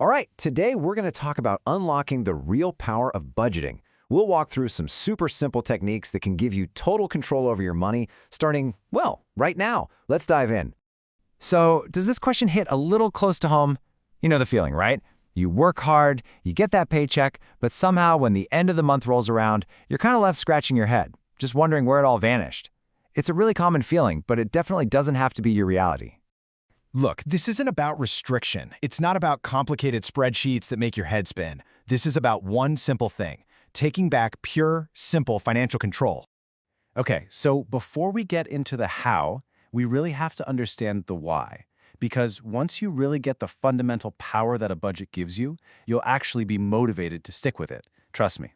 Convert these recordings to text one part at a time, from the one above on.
All right, today we're going to talk about unlocking the real power of budgeting. We'll walk through some super simple techniques that can give you total control over your money, starting, well, right now. Let's dive in. So, does this question hit a little close to home? You know the feeling, right? You work hard, you get that paycheck, but somehow when the end of the month rolls around, you're kind of left scratching your head, just wondering where it all vanished. It's a really common feeling, but it definitely doesn't have to be your reality. Look, this isn't about restriction. It's not about complicated spreadsheets that make your head spin. This is about one simple thing: taking back pure, simple financial control. Okay, so before we get into the how, we really have to understand the why. Because once you really get the fundamental power that a budget gives you, you'll actually be motivated to stick with it. Trust me.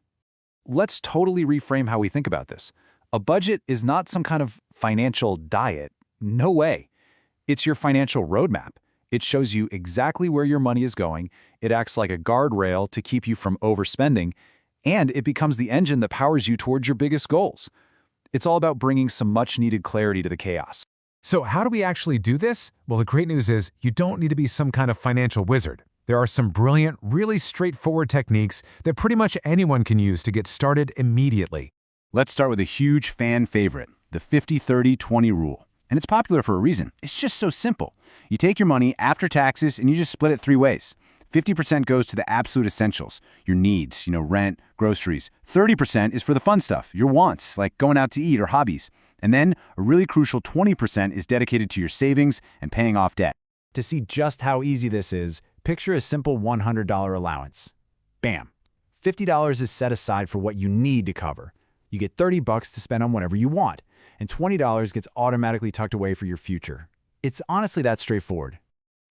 Let's totally reframe how we think about this. A budget is not some kind of financial diet. No way. It's your financial roadmap. It shows you exactly where your money is going, it acts like a guardrail to keep you from overspending, and it becomes the engine that powers you towards your biggest goals. It's all about bringing some much-needed clarity to the chaos. So how do we actually do this? Well, the great news is you don't need to be some kind of financial wizard. There are some brilliant, really straightforward techniques that pretty much anyone can use to get started immediately. Let's start with a huge fan favorite, the 50-30-20 rule. And it's popular for a reason. It's just so simple. You take your money after taxes and you just split it 3 ways. 50% goes to the absolute essentials, your needs, rent, groceries. 30% is for the fun stuff, your wants, like going out to eat or hobbies. And then a really crucial 20% is dedicated to your savings and paying off debt. To see just how easy this is, picture a simple $100 allowance. Bam! $50 is set aside for what you need to cover. You get $30 to spend on whatever you want, and $20 gets automatically tucked away for your future. It's honestly that straightforward.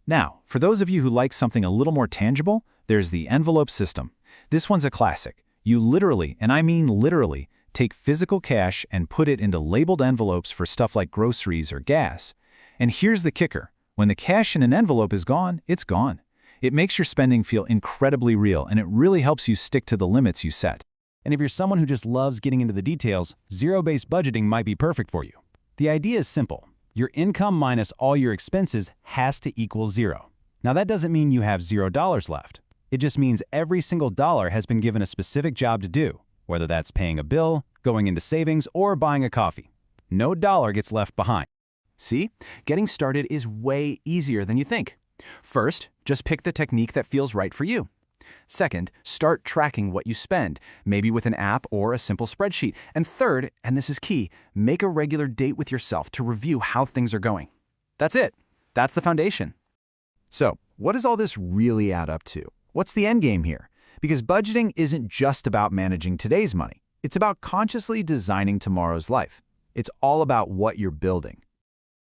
Now, for those of you who like something a little more tangible, there's the envelope system. This one's a classic. You literally, and I mean literally, take physical cash and put it into labeled envelopes for stuff like groceries or gas. And here's the kicker. When the cash in an envelope is gone, it's gone. It makes your spending feel incredibly real, and it really helps you stick to the limits you set. And if you're someone who just loves getting into the details, zero-based budgeting might be perfect for you. The idea is simple. Your income minus all your expenses has to equal zero. Now that doesn't mean you have $0 left. It just means every single dollar has been given a specific job to do, whether that's paying a bill, going into savings, or buying a coffee. No dollar gets left behind. See? Getting started is way easier than you think. First, just pick the technique that feels right for you. Second, start tracking what you spend, maybe with an app or a simple spreadsheet. And third, and this is key, make a regular date with yourself to review how things are going. That's it. That's the foundation. So, what does all this really add up to? What's the end game here? Because budgeting isn't just about managing today's money. It's about consciously designing tomorrow's life. It's all about what you're building.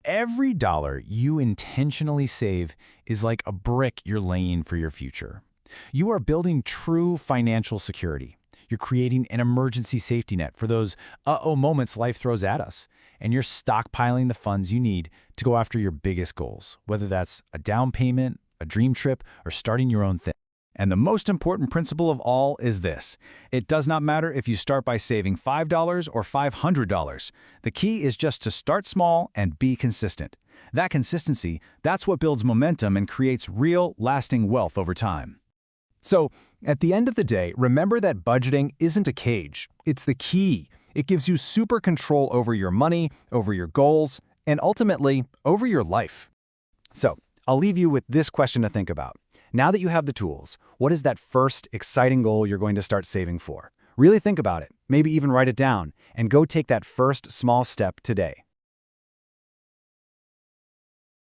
Every dollar you intentionally save is like a brick you're laying for your future. You are building true financial security. You're creating an emergency safety net for those uh-oh moments life throws at us. And you're stockpiling the funds you need to go after your biggest goals, whether that's a down payment, a dream trip, or starting your own thing. And the most important principle of all is this. It does not matter if you start by saving $5 or $500. The key is just to start small and be consistent. That consistency, that's what builds momentum and creates real, lasting wealth over time. So, at the end of the day, remember that budgeting isn't a cage. It's the key. It gives you super control over your money, over your goals, and ultimately, over your life. So, I'll leave you with this question to think about. Now that you have the tools, what is that first exciting goal you're going to start saving for? Really think about it, maybe even write it down, and go take that first small step today.